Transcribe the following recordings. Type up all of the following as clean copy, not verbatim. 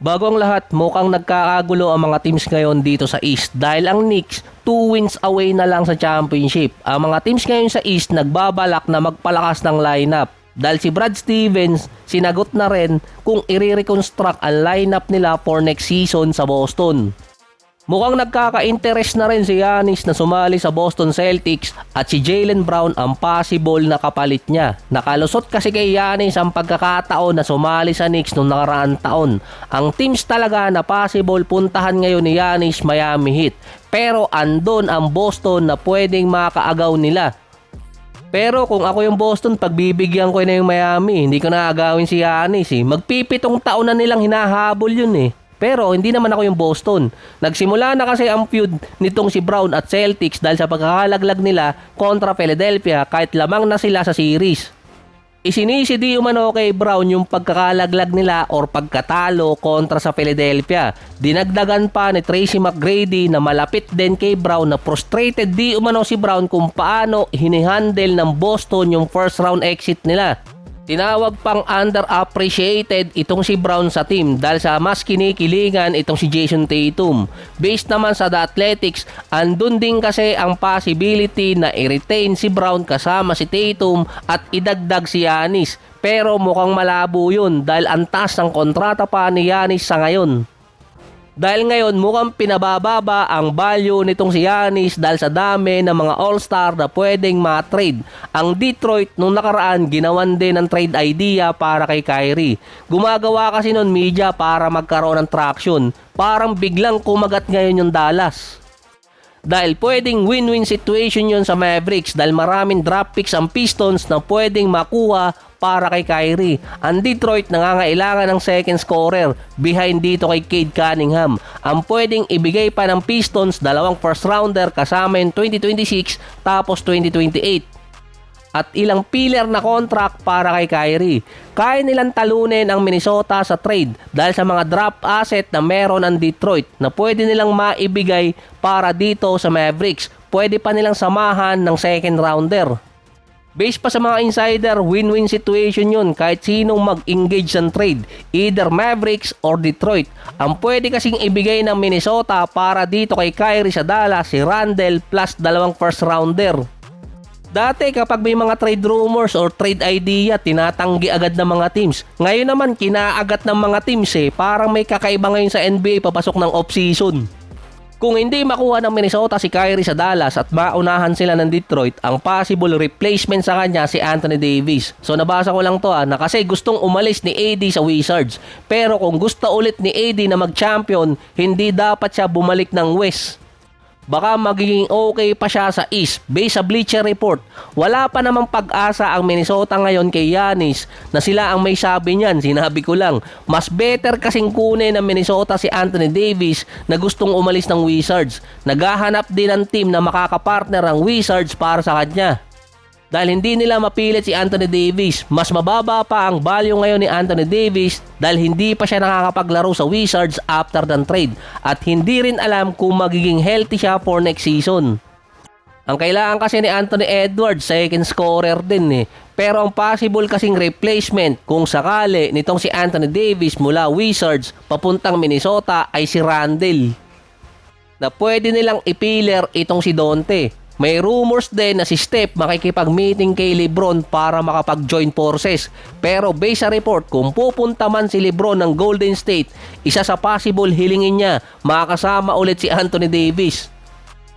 Bago ang lahat, mukhang nagkakagulo ang mga teams ngayon dito sa East dahil ang Knicks 2 wins away na lang sa championship. Ang mga teams ngayon sa East nagbabalak na magpalakas ng lineup dahil si Brad Stevens sinagot na rin kung i-reconstruct ang lineup nila for next season sa Boston. Mukhang nagkaka-interest na rin si Giannis na sumali sa Boston Celtics at si Jaylen Brown ang possible na kapalit niya. Nakalusot kasi kay Giannis ang pagkakataon na sumali sa Knicks noong nakaraang taon. Ang teams talaga na possible puntahan ngayon ni Giannis, Miami Heat. Pero andon ang Boston na pwedeng makaagaw nila. Pero kung ako yung Boston, pagbibigyan ko na yung Miami. Hindi ko na agawin si Giannis eh. Magpipitong taon na nilang hinahabol yun eh. Pero hindi naman ako yung Boston. Nagsimula na kasi ang feud nitong si Brown at Celtics dahil sa pagkakalaglag nila kontra Philadelphia kahit lamang na sila sa series. Isinisi di umano kay Brown yung pagkakalaglag nila or pagkatalo kontra sa Philadelphia. Dinagdagan pa ni Tracy McGrady na malapit din kay Brown na frustrated di umano si Brown kung paano hinihandle ng Boston yung first round exit nila. Tinawag pang underappreciated itong si Brown sa team dahil sa mas kinikilingan itong si Jason Tatum. Based naman sa The Athletics, andun din kasi ang possibility na i-retain si Brown kasama si Tatum at idagdag si Giannis. Pero mukhang malabo yun dahil ang taas ng kontrata pa ni Giannis sa ngayon. Dahil ngayon mukhang pinabababa ang value nitong si Giannis dahil sa dami ng mga all-star na pwedeng ma-trade. Ang Detroit nung nakaraan ginawan din ng trade idea para kay Kyrie. Gumagawa kasi nun media para magkaroon ng traction. Parang biglang kumagat ngayon yung Dallas. Dahil pwedeng win-win situation yun sa Mavericks dahil maraming draft picks ang Pistons na pwedeng makuha para kay Kyrie. Ang Detroit nangangailangan ng second scorer behind dito kay Cade Cunningham. Ang pwedeng ibigay pa ng Pistons dalawang first rounder kasama yung 2026 tapos 2028. At ilang pillar na contract para kay Kyrie. Kaya nilang talunin ang Minnesota sa trade dahil sa mga draft asset na meron ang Detroit na pwede nilang maibigay para dito sa Mavericks. Pwede pa nilang samahan ng second rounder. Based pa sa mga insider, win-win situation yun kahit sinong mag-engage ng trade, either Mavericks or Detroit. Ang pwede kasing ibigay ng Minnesota para dito kay Kyrie sa Dallas si Randle plus dalawang first rounder. Dati kapag may mga trade rumors or trade idea, tinatanggi agad ng mga teams. Ngayon naman kinaagat ng mga teams eh, parang may kakaiba ngayon sa NBA papasok ng off-season. Kung hindi makuha ng Minnesota si Kyrie sa Dallas at maunahan sila ng Detroit, ang possible replacement sa kanya si Anthony Davis. So nabasa ko lang to na kasi gustong umalis ni AD sa Wizards. Pero kung gusto ulit ni AD na mag-champion, hindi dapat siya bumalik ng West. Baka magiging okay pa siya sa East. Based sa Bleacher Report, wala pa namang pag-asa ang Minnesota ngayon kay Giannis na sila ang may sabi niyan. Sinabi ko lang, mas better kasing kunin ng Minnesota si Anthony Davis na gustong umalis ng Wizards. Naghahanap din ng team na makakapartner ang Wizards para sa kanya. Dahil hindi nila mapilit si Anthony Davis, mas mababa pa ang value ngayon ni Anthony Davis dahil hindi pa siya nakakapaglaro sa Wizards after the trade at hindi rin alam kung magiging healthy siya for next season. Ang kailangan kasi ni Anthony Edwards, second scorer din eh. Pero ang possible kasing replacement kung sakali nitong si Anthony Davis mula Wizards papuntang Minnesota ay si Randle. Na pwede nilang ipiler itong si Donte. May rumors din na si Steph makikipag-meeting kay LeBron para makapag-join forces. Pero based sa report, kung pupunta man si LeBron ng Golden State, isa sa possible hilingin niya, makakasama ulit si Anthony Davis.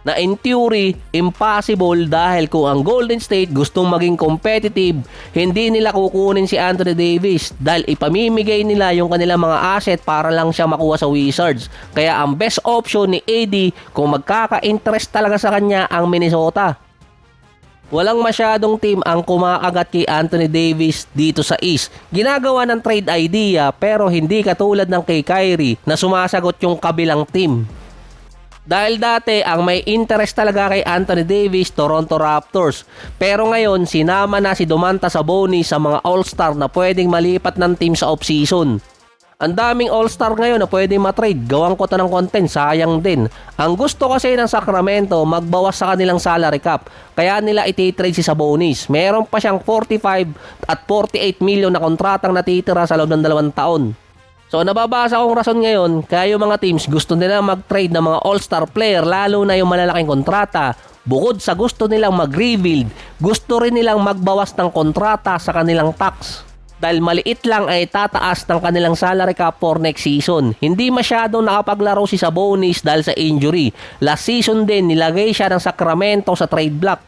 Na in theory, impossible dahil kung ang Golden State gustong maging competitive, hindi nila kukunin si Anthony Davis dahil ipamimigay nila yung kanilang mga asset para lang siya makuha sa Wizards. Kaya ang best option ni AD kung magkaka-interest talaga sa kanya ang Minnesota. Walang masyadong team ang kumakagat kay Anthony Davis dito sa East. Ginagawa ng trade idea pero hindi katulad ng kay Kyrie na sumasagot yung kabilang team. Dahil dati ang may interest talaga kay Anthony Davis, Toronto Raptors. Pero ngayon sinama na si Domantas Sabonis sa mga all-star na pwedeng malipat ng team sa off-season. Ang daming all-star ngayon na pwedeng matrade. Gawang ko to ng content, sayang din. Ang gusto kasi ng Sacramento, magbawas sa kanilang salary cap. Kaya nila iti-trade si Sabonis. Meron pa siyang 45 at 48 million na kontratang natitira sa loob ng 2 taon. So nababasa kong rason ngayon kaya yung mga teams gusto nila mag-trade ng mga all-star player lalo na yung malalaking kontrata. Bukod sa gusto nilang mag-rebuild, gusto rin nilang magbawas ng kontrata sa kanilang tax. Dahil maliit lang ay tataas ng kanilang salary cap for next season. Hindi masyadong nakapaglaro si Sabonis dahil sa injury. Last season din nilagay siya ng Sacramento sa trade block.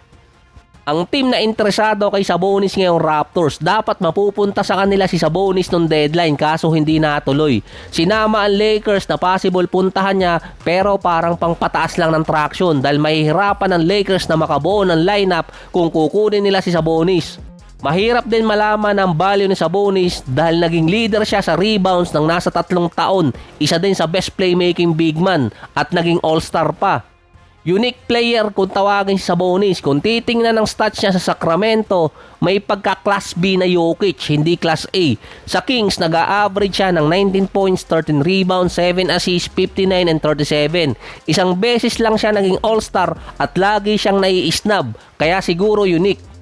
Ang team na interesado kay Sabonis ngayong Raptors, dapat mapupunta sa kanila si Sabonis nung deadline kaso hindi natuloy. Sinama ang Lakers na possible puntahan niya pero parang pangpataas lang ng traction dahil mahihirapan ang Lakers na makabuo ng lineup kung kukunin nila si Sabonis. Mahirap din malaman ang value ni Sabonis dahil naging leader siya sa rebounds ng nasa 3 taon, isa din sa best playmaking big man at naging all-star pa. Unique player kung tawagin si Sabonis. Kung titingnan ng stats niya sa Sacramento, may pagka-class B na Jokic, hindi class A. Sa Kings, nag-a-average siya ng 19 points, 13 rebounds, 7 assists, 59 and 37. Isang beses lang siya naging all-star at lagi siyang nai-snub, kaya siguro unique.